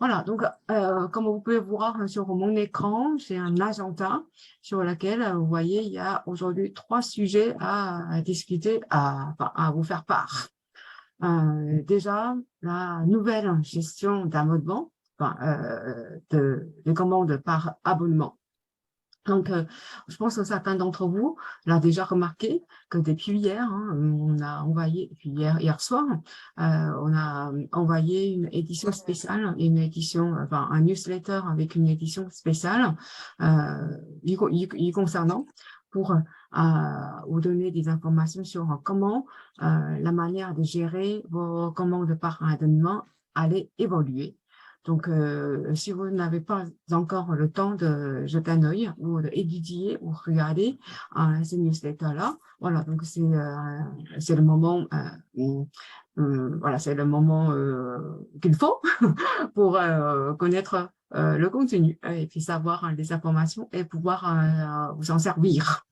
Voilà, donc comme vous pouvez voir sur mon écran, j'ai un agenda sur lequel vous voyez, il y a aujourd'hui 3 sujets à discuter, à vous faire part. Déjà, la nouvelle gestion d'abonnement, de commandes par abonnement. Donc, je pense que certains d'entre vous l'ont déjà remarqué que depuis hier, on a envoyé, depuis hier soir, on a envoyé une édition spéciale, un newsletter avec une édition spéciale y concernant pour vous donner des informations sur comment la manière de gérer vos commandes par abonnement allait évoluer. Donc, si vous n'avez pas encore le temps de jeter un œil ou d'étudier ou regarder ces newsletters-là, voilà, donc c'est le moment, voilà, c'est le moment qu'il faut pour connaître le contenu et puis savoir les informations et pouvoir vous en servir.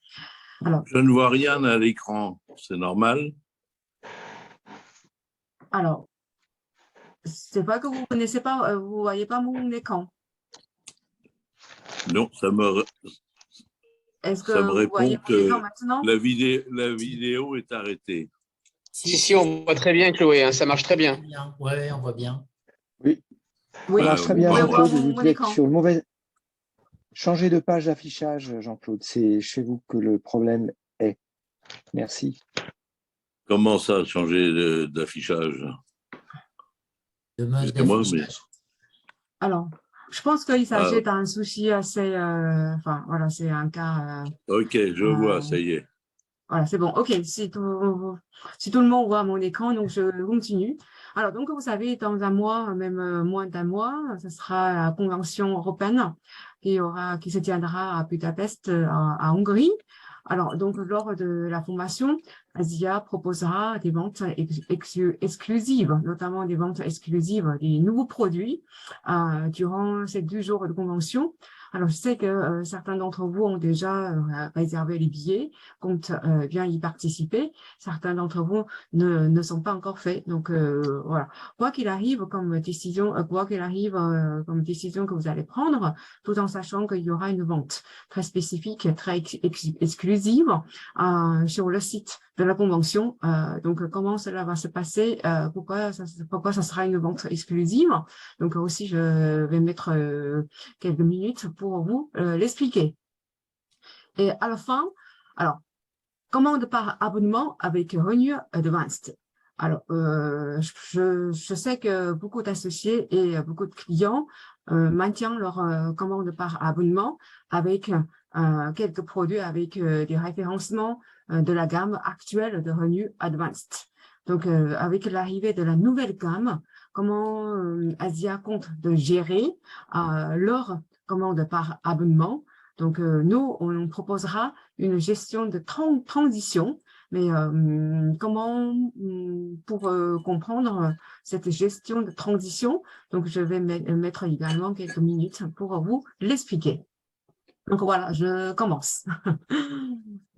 Alors, je ne vois rien à l'écran, c'est normal? Alors, c'est pas que vous connaissez pas, vous voyez pas mon écran. Non, ça me répond que la vidéo est arrêtée. Si, on voit très bien, Chloé, hein, ça marche très bien. Oui, on voit bien. Oui, ça marche très bien, Jean-Claude. vous Vous êtes sur le mauvais. Changez de page d'affichage, Jean-Claude. C'est chez vous que le problème est. Merci. Comment ça, changer d'affichage? Alors, je pense qu'il s'agit d'un souci assez... Enfin, voilà, c'est un cas... ok, je vois, ça y est. Voilà, c'est bon. OK, si tout le monde voit mon écran, donc je continue. Alors, donc, vous savez, dans un mois, même moins d'un mois, ce sera la Convention européenne qui se tiendra à Budapest, en Hongrie. Alors, donc, lors de la formation, Asia proposera des ventes exclusives, notamment des ventes exclusives des nouveaux produits durant ces 2 jours de convention. Alors, je sais que certains d'entre vous ont déjà réservé les billets, comptent bien y participer. Certains d'entre vous ne sont pas encore faits. Donc, voilà. Quoi qu'il arrive comme décision que vous allez prendre, tout en sachant qu'il y aura une vente très spécifique, très exclusive sur le site de la convention. Donc, comment cela va se passer, pourquoi ça sera une vente exclusive. Donc, aussi, je vais mettre quelques minutes pour vous l'expliquer. Et à la fin, alors, commande par abonnement avec Renew Advanced. Alors, je sais que beaucoup d'associés et beaucoup de clients maintiennent leur commande par abonnement avec quelques produits avec des référencements de la gamme actuelle de Renew Advanced. Donc, avec l'arrivée de la nouvelle gamme, comment Asia compte de gérer leur commande par abonnement. Donc, nous, on proposera une gestion de transition, mais comment, pour comprendre cette gestion de transition, donc je vais mettre également quelques minutes pour vous l'expliquer. Donc voilà, je commence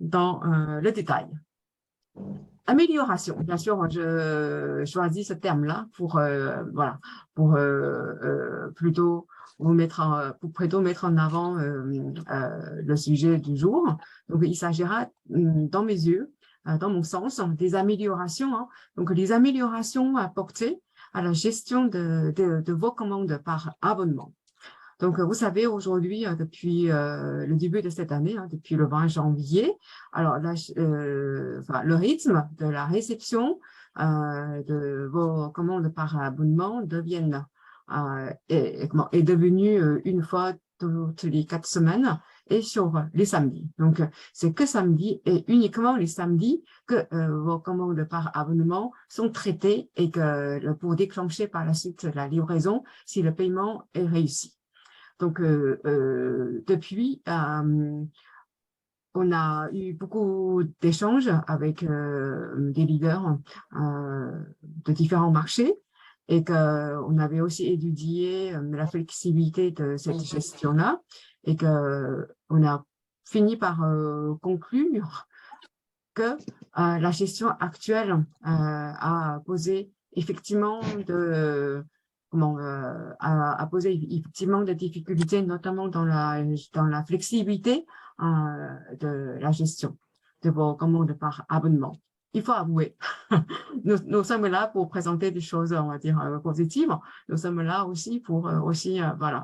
dans le détail. Amélioration, bien sûr, je choisis ce terme-là pour plutôt mettre en avant le sujet du jour. Donc, il s'agira, dans mes yeux, dans mon sens, des améliorations. Donc, les améliorations apportées à la gestion de vos commandes par abonnement. Donc, vous savez, aujourd'hui, depuis le début de cette année, depuis le 20 janvier, alors là, le rythme de la réception de vos commandes par abonnement est devenu une fois toutes les 4 semaines et sur les samedis. Donc, c'est que samedi et uniquement les samedis que vos commandes par abonnement sont traitées et que pour déclencher par la suite la livraison si le paiement est réussi. Donc, depuis, on a eu beaucoup d'échanges avec des leaders de différents marchés et qu'on avait aussi étudié la flexibilité de cette gestion-là et qu'on a fini par conclure que la gestion actuelle a posé effectivement a posé effectivement des difficultés, notamment dans la flexibilité de la gestion de vos commandes par abonnement. Il faut avouer, nous sommes là pour présenter des choses, on va dire, positives. Nous sommes là aussi pour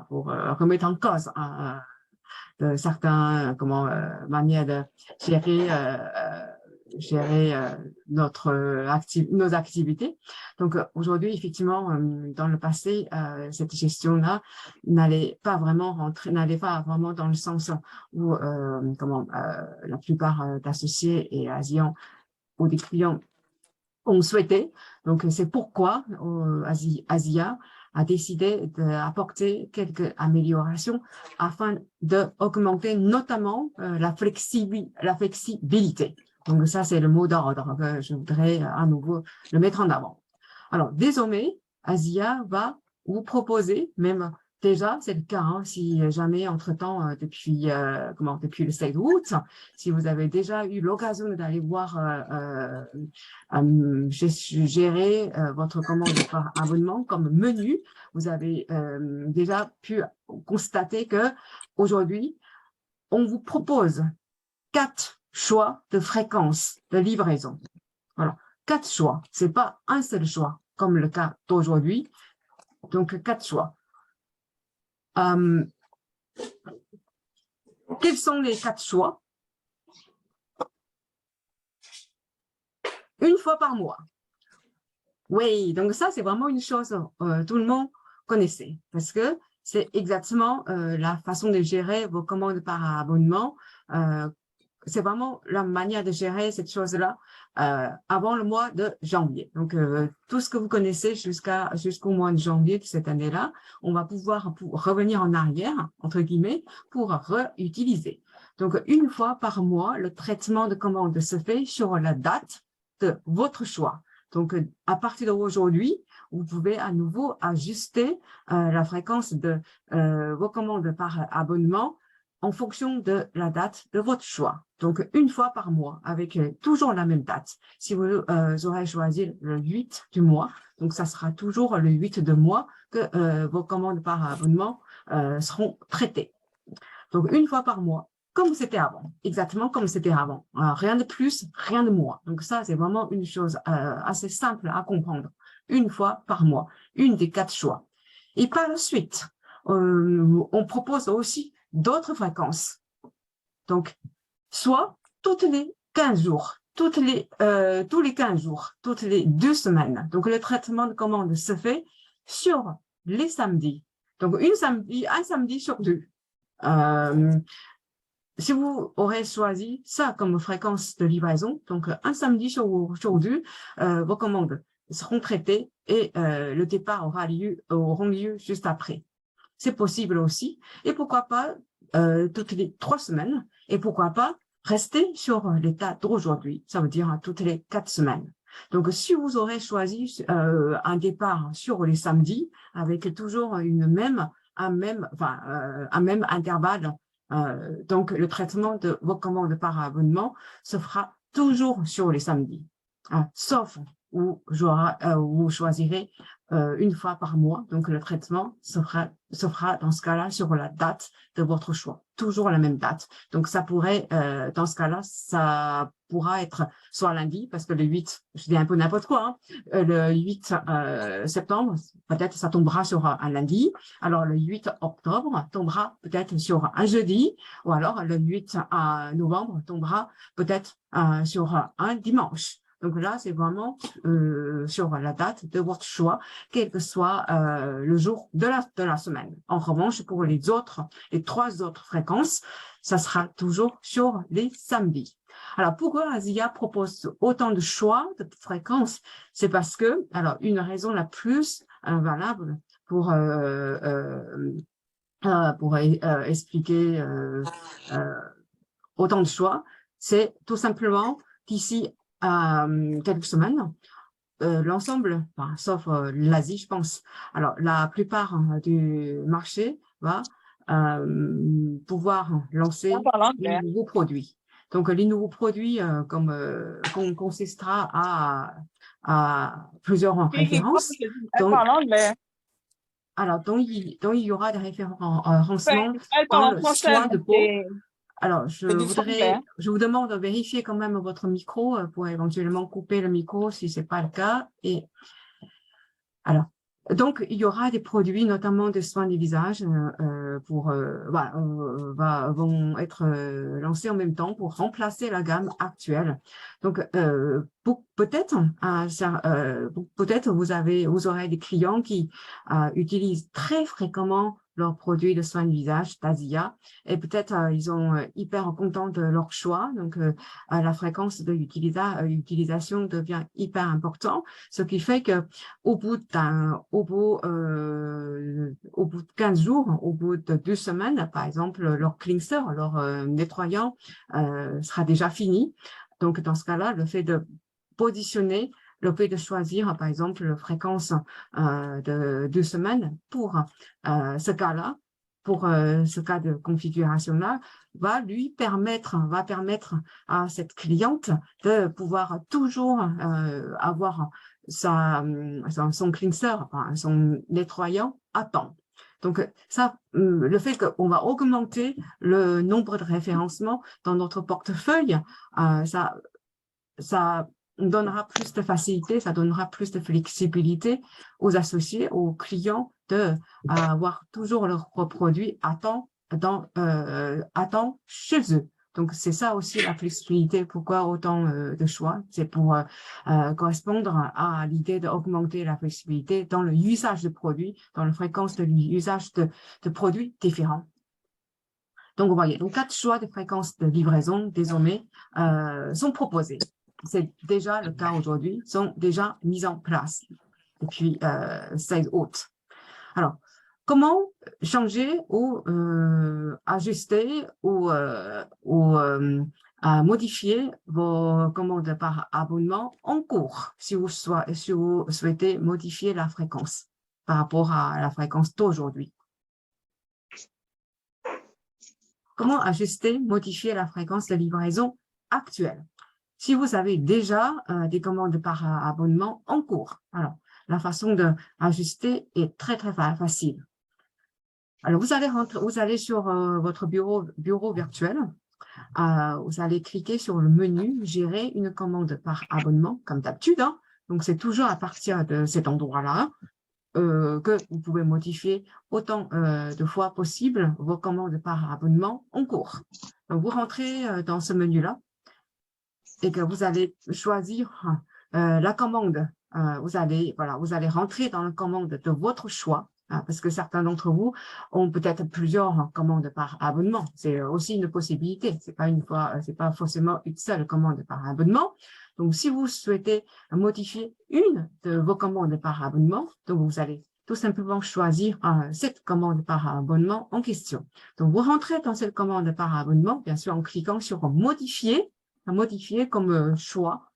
pour remettre en cause de certaines manières de gérer nos activités. Donc aujourd'hui, effectivement, dans le passé, cette gestion-là n'allait pas vraiment dans le sens où la plupart d'associés et asians ou des clients ont souhaité. Donc c'est pourquoi Asia a décidé d'apporter quelques améliorations afin d'augmenter notamment la flexibilité. Donc ça, c'est le mot d'ordre que je voudrais à nouveau le mettre en avant. Alors, désormais, Asia va vous proposer, même déjà, c'est le cas, hein, si jamais, entre-temps, depuis le 7 août, si vous avez déjà eu l'occasion d'aller voir gérer votre commande par abonnement comme menu, vous avez déjà pu constater que aujourd'hui, on vous propose 4 choix de fréquence de livraison. Voilà, 4 choix. C'est pas un seul choix, comme le cas d'aujourd'hui. Donc, 4 choix. Quels sont les 4 choix? Une fois par mois. Oui, donc ça, c'est vraiment une chose tout le monde connaissait, parce que c'est exactement la façon de gérer vos commandes par abonnement. C'est vraiment la manière de gérer cette chose-là avant le mois de janvier. Donc, tout ce que vous connaissez jusqu'au mois de janvier de cette année-là, on va pouvoir revenir en arrière, entre guillemets, pour réutiliser. Donc, une fois par mois, le traitement de commande se fait sur la date de votre choix. Donc, à partir d'aujourd'hui, vous pouvez à nouveau ajuster la fréquence de vos commandes par abonnement en fonction de la date de votre choix. Donc, une fois par mois, avec toujours la même date. Si vous aurez choisi le 8 du mois, donc ça sera toujours le 8 de mois que vos commandes par abonnement seront traitées. Donc, une fois par mois, comme c'était avant, exactement comme c'était avant. Rien de plus, rien de moins. Donc, ça, c'est vraiment une chose assez simple à comprendre. Une fois par mois, une des 4 choix. Et par la suite, on propose aussi d'autres fréquences. Donc, soit toutes les 15 jours, tous les 15 jours, toutes les 2 semaines. Donc, le traitement de commande se fait sur les samedis. Donc, un samedi sur 2. Si vous aurez choisi ça comme fréquence de livraison, donc un samedi sur 2, vos commandes seront traitées et le départ auront lieu juste après. C'est possible aussi. Et pourquoi pas toutes les 3 semaines. Et pourquoi pas rester sur l'état d'aujourd'hui. Ça veut dire toutes les 4 semaines. Donc, si vous aurez choisi un départ sur les samedis avec toujours un même intervalle, donc le traitement de vos commandes par abonnement se fera toujours sur les samedis. Sauf où vous choisirez une fois par mois. Donc, le traitement se fera dans ce cas-là sur la date de votre choix. Toujours la même date. Donc, ça pourrait, dans ce cas-là, ça pourra être soit lundi, parce que le 8, je dis un peu n'importe quoi, hein, le 8 septembre, peut-être ça tombera sur un lundi. Alors, le 8 octobre tombera peut-être sur un jeudi, ou alors le 8 novembre tombera peut-être sur un dimanche. Donc là, c'est vraiment sur la date de votre choix, quel que soit le jour de la semaine. En revanche, pour les 3 autres fréquences, ça sera toujours sur les samedis. Alors, pourquoi Asia propose autant de choix de fréquences? C'est parce que, alors, une raison la plus valable pour expliquer autant de choix, c'est tout simplement qu'ici, quelques semaines, l'ensemble, sauf l'Asie, je pense. Alors, la plupart du marché va pouvoir lancer de nouveaux produits. Donc, les nouveaux produits consistera à plusieurs références. Donc, Alors, donc, il y aura des référencements Elle dans parle le en français, choix de peau. c'est Alors, du franglais. je vous demande de vérifier quand même votre micro pour éventuellement couper le micro si c'est pas le cas. Et alors, donc, il y aura des produits, notamment des soins du visage, vont être lancés en même temps pour remplacer la gamme actuelle. Donc, peut-être vous aurez des clients qui utilisent très fréquemment leurs produits de soins du visage, Tasia, et peut-être ils sont hyper contents de leur choix. Donc, la fréquence de utilisation devient hyper importante, ce qui fait que au bout de 15 jours, au bout de 2 semaines, par exemple, leur cleanser, leur nettoyant sera déjà fini. Donc, dans ce cas-là, le fait de positionner, le fait de choisir, par exemple, la fréquence de 2 semaines pour ce cas-là, pour ce cas de configuration-là, va permettre à cette cliente de pouvoir toujours avoir son cleanser, son nettoyant à temps. Donc, ça, le fait qu'on va augmenter le nombre de référencements dans notre portefeuille, ça donnera plus de facilité, ça donnera plus de flexibilité aux associés, aux clients de avoir toujours leurs produits à temps chez eux. Donc, c'est ça aussi la flexibilité. Pourquoi autant de choix? C'est pour correspondre à l'idée d'augmenter la flexibilité dans le usage de produits, dans la fréquence de l'usage de produits différents. Donc, vous voyez, donc 4 choix de fréquences de livraison désormais sont proposés. C'est déjà le cas aujourd'hui, sont déjà mis en place depuis 16 août. Alors, comment changer ou ajuster ou modifier vos commandes par abonnement en cours si vous souhaitez modifier la fréquence par rapport à la fréquence d'aujourd'hui? Comment ajuster, modifier la fréquence de livraison actuelle? Si vous avez déjà des commandes par abonnement en cours, alors la façon d'ajuster est très facile. Alors vous allez sur votre bureau virtuel, vous allez cliquer sur le menu gérer une commande par abonnement comme d'habitude, hein. Donc c'est toujours à partir de cet endroit-là que vous pouvez modifier autant de fois possible vos commandes par abonnement en cours. Donc vous rentrez dans ce menu-là et que vous allez choisir la commande. Vous allez rentrer dans la commande de votre choix, parce que certains d'entre vous ont peut-être plusieurs commandes par abonnement. C'est aussi une possibilité. C'est pas forcément une seule commande par abonnement. Donc, si vous souhaitez modifier une de vos commandes par abonnement, donc vous allez tout simplement choisir cette commande par abonnement en question. Donc, vous rentrez dans cette commande par abonnement, bien sûr, en cliquant sur modifier comme choix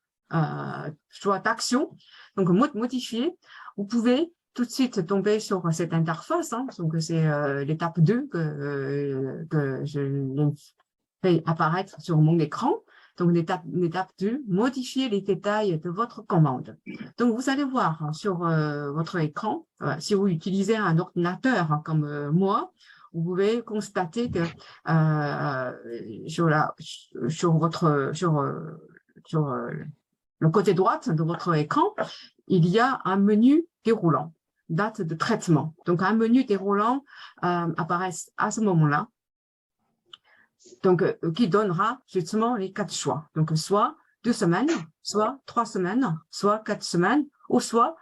d'action. Donc, modifier, vous pouvez tout de suite tomber sur cette interface. Hein, donc, c'est l'étape 2 que je fais apparaître sur mon écran. Donc, l'étape 2, modifier les détails de votre commande. Donc, vous allez voir sur votre écran, si vous utilisez un ordinateur comme moi, vous pouvez constater que sur le côté droite de votre écran, il y a un menu déroulant, date de traitement. Donc, un menu déroulant apparaît à ce moment-là, donc qui donnera justement les 4 choix. Donc, soit 2 semaines, soit 3 semaines, soit 4 semaines, ou soit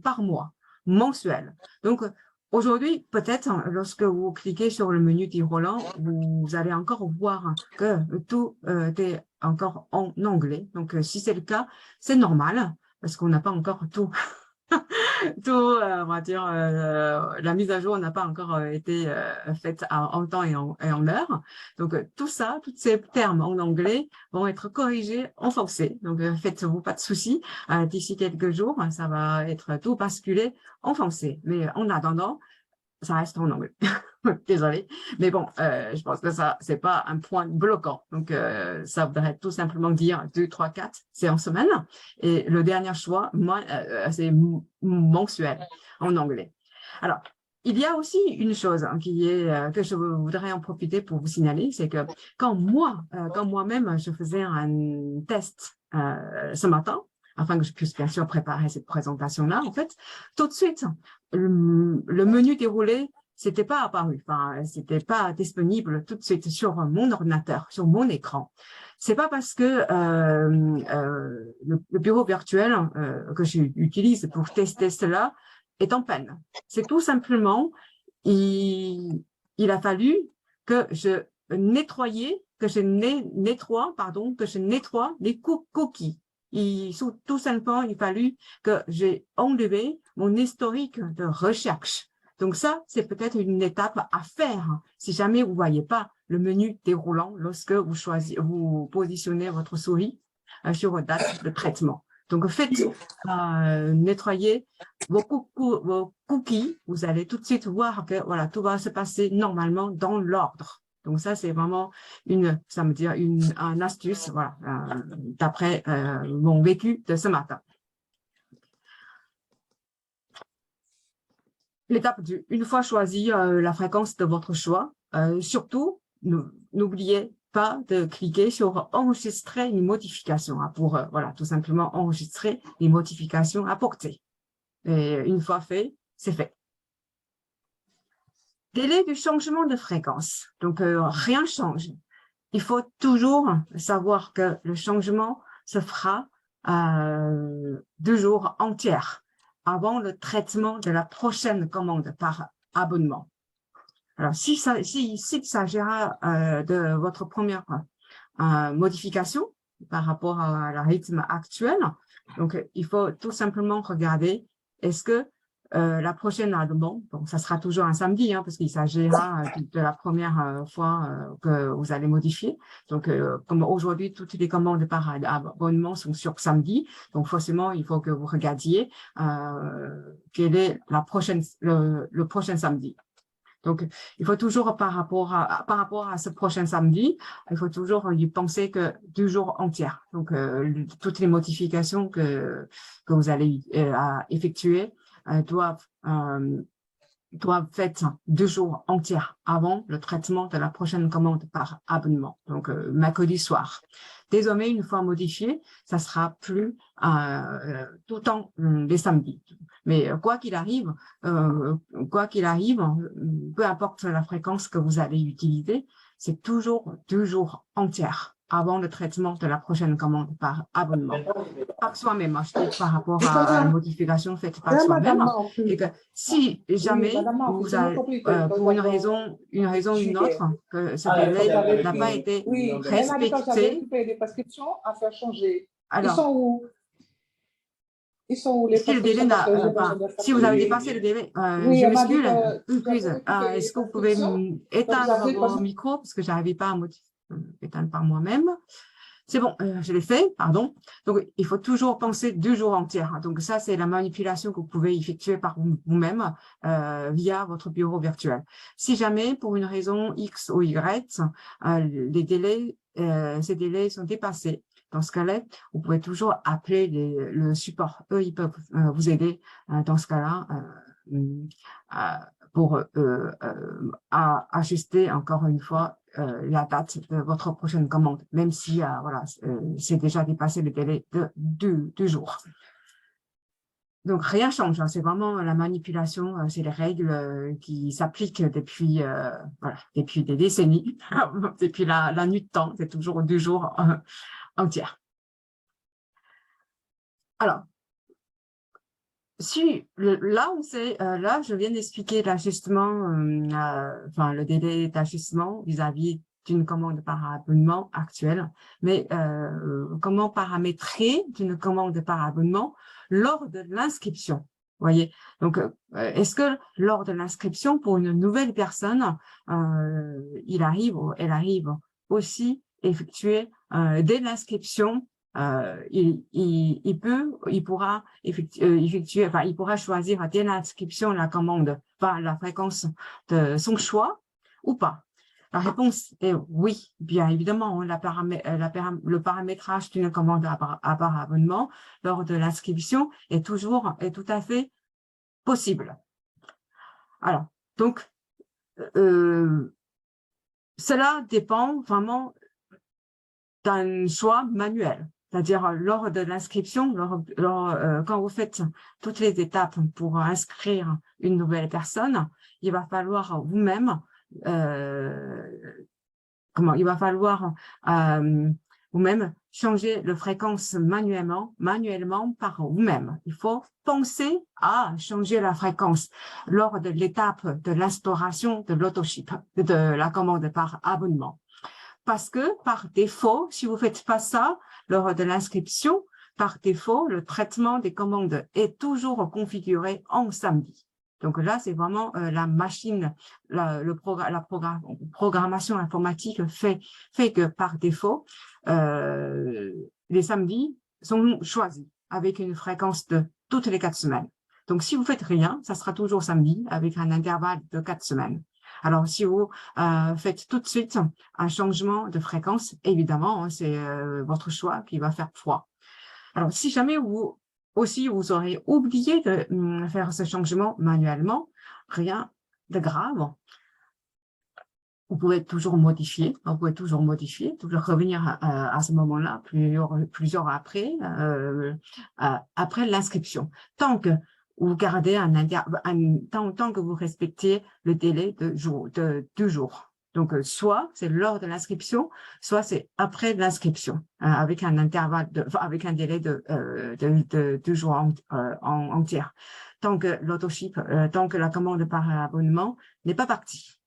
par mois, mensuel. Donc, aujourd'hui, peut-être, lorsque vous cliquez sur le menu déroulant, vous allez encore voir que tout est encore en anglais. Donc, si c'est le cas, c'est normal, parce qu'on n'a pas encore tout, on va dire, la mise à jour n'a pas encore été faite en temps et en heure. Donc, tout ça, tous ces termes en anglais vont être corrigés en français. Donc, faites-vous pas de soucis. D'ici quelques jours, ça va être tout basculé en français. Mais en attendant, ça reste en anglais. Désolée. Mais bon, je pense que ça, c'est pas un point bloquant. Donc, ça voudrait tout simplement dire 2, 3, 4, c'est en semaine. Et le dernier choix, c'est mensuel en anglais. Alors, il y a aussi une chose qui est que je voudrais en profiter pour vous signaler, c'est que quand moi-même je faisais un test ce matin, afin que je puisse bien sûr préparer cette présentation-là, en fait, tout de suite, le menu déroulé, c'était pas apparu, enfin, c'était pas disponible tout de suite sur mon ordinateur, sur mon écran. C'est pas parce que le bureau virtuel que j'utilise pour tester cela est en panne. C'est tout simplement, il a fallu que je nettoie les cookies. Tout simplement, il a fallu que j'ai enlevé mon historique de recherche. Donc ça, c'est peut-être une étape à faire si jamais vous voyez pas le menu déroulant lorsque vous positionnez votre souris sur date de traitement. Donc faites nettoyer vos cookies, vous allez tout de suite voir que voilà, tout va se passer normalement dans l'ordre. Donc ça, c'est vraiment une astuce, voilà, d'après mon vécu de ce matin. L'étape une fois choisi la fréquence de votre choix, surtout, n'oubliez pas de cliquer sur enregistrer une modification pour voilà, tout simplement enregistrer les modifications apportées. Et une fois fait, c'est fait. Délai du changement de fréquence. Donc, rien ne change. Il faut toujours savoir que le changement se fera 2 jours entiers avant le traitement de la prochaine commande par abonnement. Alors, s'il s'agira de votre première modification par rapport à la rythme actuel, donc il faut tout simplement regarder est-ce que la prochaine abonnement, donc ça sera toujours un samedi, parce qu'il s'agira de la première fois que vous allez modifier. Donc, comme aujourd'hui, toutes les commandes par abonnement sont sur samedi, donc forcément, il faut que vous regardiez quel est le prochain samedi. Donc, il faut toujours, par rapport à ce prochain samedi, il faut toujours y penser que 2 jours entiers. Donc, toutes les modifications que vous allez effectuer doivent être 2 jours entiers avant le traitement de la prochaine commande par abonnement. Donc, mercredi soir. Désormais, une fois modifié, ça sera plus tout le temps les samedis. Mais quoi qu'il arrive, peu importe la fréquence que vous allez utiliser, c'est toujours 2 jours entiers avant le traitement de la prochaine commande par abonnement. Par soi-même, par rapport à la modification faite par soi-même, et que si jamais vous avez, pour une raison ou une autre, que ce délai n'a pas été respecté. Alors, si le délai si vous avez dépassé le délai, je m'excuse. Est-ce que vous pouvez éteindre vos micros parce que je n'arrivais pas à éteindre par moi-même. C'est bon, je l'ai fait, pardon. Donc, il faut toujours penser 2 jours entiers. Donc, ça, c'est la manipulation que vous pouvez effectuer par vous-même via votre bureau virtuel. Si jamais, pour une raison X ou Y, ces délais sont dépassés, dans ce cas-là, vous pouvez toujours appeler le support. Eux, ils peuvent vous aider dans ce cas-là pour ajuster encore une fois la date de votre prochaine commande, même si voilà, c'est déjà dépassé le délai de 2 jours. Donc, rien ne change. C'est vraiment la manipulation, c'est les règles qui s'appliquent depuis des décennies, depuis la nuit de temps. C'est toujours 2 jours entiers. Alors, là, je viens d'expliquer l'ajustement, le délai d'ajustement vis-à-vis d'une commande par abonnement actuelle, mais comment paramétrer d'une commande par abonnement lors de l'inscription. Voyez, donc est-ce que lors de l'inscription pour une nouvelle personne, elle arrive aussi effectuer dès l'inscription. Il pourra choisir dès l'inscription la commande, la fréquence de son choix ou pas. La réponse est oui, bien évidemment. Le paramétrage d'une commande par abonnement lors de l'inscription est tout à fait possible. Alors, donc, cela dépend vraiment d'un choix manuel. C'est-à-dire, lors de l'inscription, quand vous faites toutes les étapes pour inscrire une nouvelle personne, il va falloir vous-même, il va falloir vous-même changer la fréquence manuellement par vous-même. Il faut penser à changer la fréquence lors de l'étape de l'instauration de l'autoship, de la commande par abonnement. Parce que, par défaut, si vous ne faites pas ça lors de l'inscription, par défaut, le traitement des commandes est toujours configuré en samedi. Donc là, c'est vraiment la machine, la programmation informatique fait que, par défaut, les samedis sont choisis avec une fréquence de toutes les 4 semaines. Donc, si vous faites rien, ça sera toujours samedi avec un intervalle de 4 semaines. Alors, si vous faites tout de suite un changement de fréquence, évidemment, hein, c'est votre choix qui va faire foi. Alors, si jamais vous aurez oublié de faire ce changement manuellement, rien de grave. Vous pouvez toujours modifier, toujours revenir à ce moment-là, plusieurs après l'inscription. Tant que vous gardez tant que vous respectez le délai de 2 jours. Donc, soit c'est lors de l'inscription, soit c'est après l'inscription, avec un intervalle, avec un délai de 2 jours entiers. Tant que l'autoship, tant que la commande par abonnement n'est pas partie.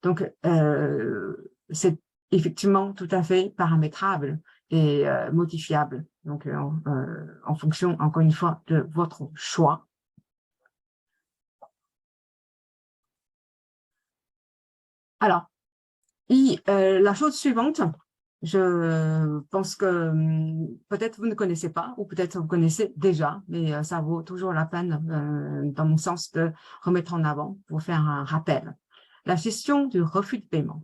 Donc, c'est effectivement tout à fait paramétrable et modifiable. Donc, en fonction, encore une fois, de votre choix. Alors, la chose suivante, je pense que peut-être vous ne connaissez pas ou peut-être vous connaissez déjà, mais ça vaut toujours la peine, dans mon sens, de remettre en avant pour faire un rappel. La gestion du refus de paiement.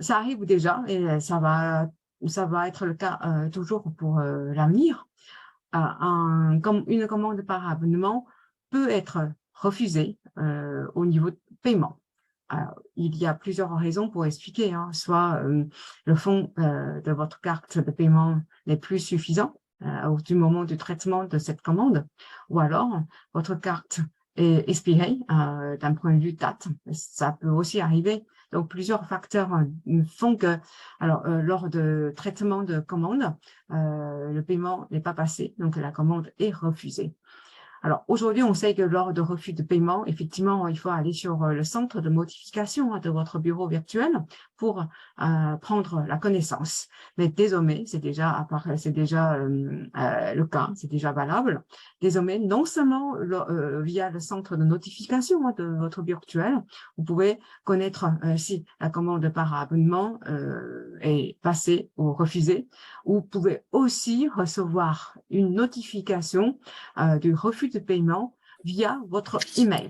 Ça arrive déjà et ça va être le cas toujours pour l'avenir. Une commande par abonnement peut être refusée au niveau de paiement. Alors, il y a plusieurs raisons pour expliquer, hein. Soit le fonds de votre carte de paiement n'est plus suffisant du moment du traitement de cette commande, ou alors votre carte est expirée d'un point de vue date. Ça peut aussi arriver. Donc, plusieurs facteurs font que, lors de traitement de commande, le paiement n'est pas passé, donc la commande est refusée. Alors, aujourd'hui, on sait que lors de refus de paiement, effectivement, il faut aller sur le centre de notification de votre bureau virtuel pour prendre la connaissance. Mais désormais, c'est déjà le cas, c'est déjà valable. Désormais, non seulement via le centre de notification de votre bureau virtuel, vous pouvez connaître si la commande par abonnement est passée ou refusée. Vous pouvez aussi recevoir une notification du refus de paiement via votre email.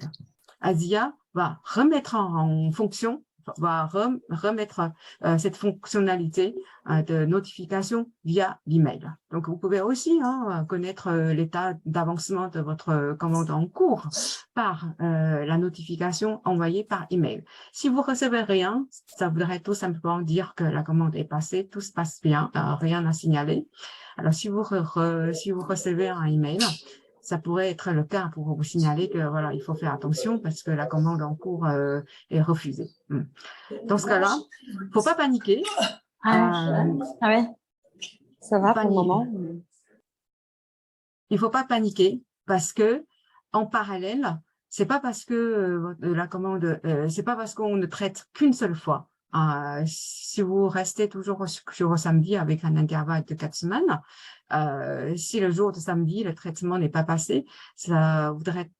Asia va remettre en fonction, va remettre cette fonctionnalité de notification via l'email. Donc, vous pouvez aussi connaître l'état d'avancement de votre commande en cours par la notification envoyée par email. Si vous recevez rien, ça voudrait tout simplement dire que la commande est passée, tout se passe bien, rien à signaler. Alors, si vous recevez un email, ça pourrait être le cas pour vous signaler que voilà, il faut faire attention parce que la commande en cours est refusée. Dans ce cas-là, faut pas paniquer. Ouais, ça va pour le moment. Il faut pas paniquer parce que en parallèle, c'est pas parce que la commande, c'est pas parce qu'on ne traite qu'une seule fois. Si vous restez toujours sur samedi avec un intervalle de 4 semaines, si le jour de samedi, le traitement n'est pas passé, ça voudrait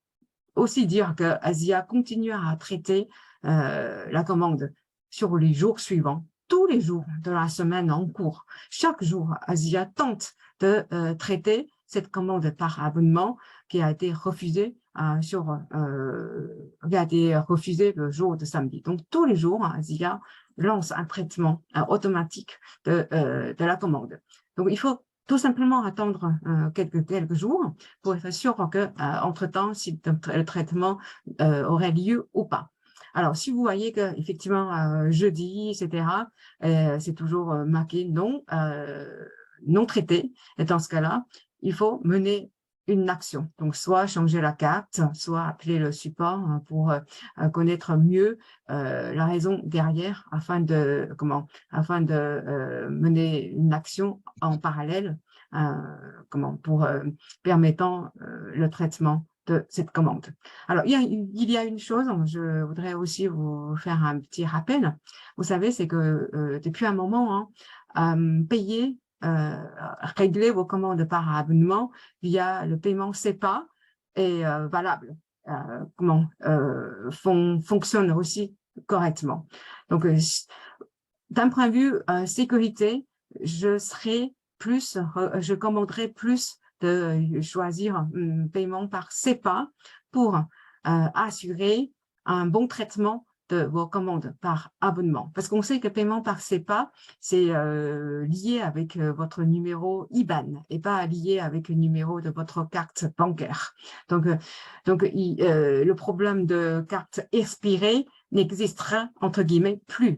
aussi dire que Asia continue à traiter la commande sur les jours suivants, tous les jours de la semaine en cours. Chaque jour, Asia tente de traiter cette commande par abonnement qui a été refusée le jour de samedi. Donc, tous les jours, Asia lance un traitement automatique de la commande. Donc, il faut tout simplement attendre quelques jours pour être sûr que, entre-temps, si le traitement aurait lieu ou pas. Alors, si vous voyez que effectivement jeudi, etc., c'est toujours marqué non traité, et dans ce cas-là, il faut mener une action. Donc, soit changer la carte, soit appeler le support pour connaître mieux la raison derrière afin de mener une action en parallèle pour permettant le traitement de cette commande. Alors, il y a une chose, je voudrais aussi vous faire un petit rappel. Vous savez, c'est que depuis un moment, payer régler vos commandes par abonnement via le paiement SEPA est valable. Fonctionne aussi correctement. Donc, d'un point de vue sécurité, je commanderai plus de choisir un paiement par SEPA pour assurer un bon traitement de vos commandes par abonnement. Parce qu'on sait que le paiement par SEPA, c'est lié avec votre numéro IBAN et pas lié avec le numéro de votre carte bancaire. Donc le problème de carte expirée n'existera, entre guillemets, plus.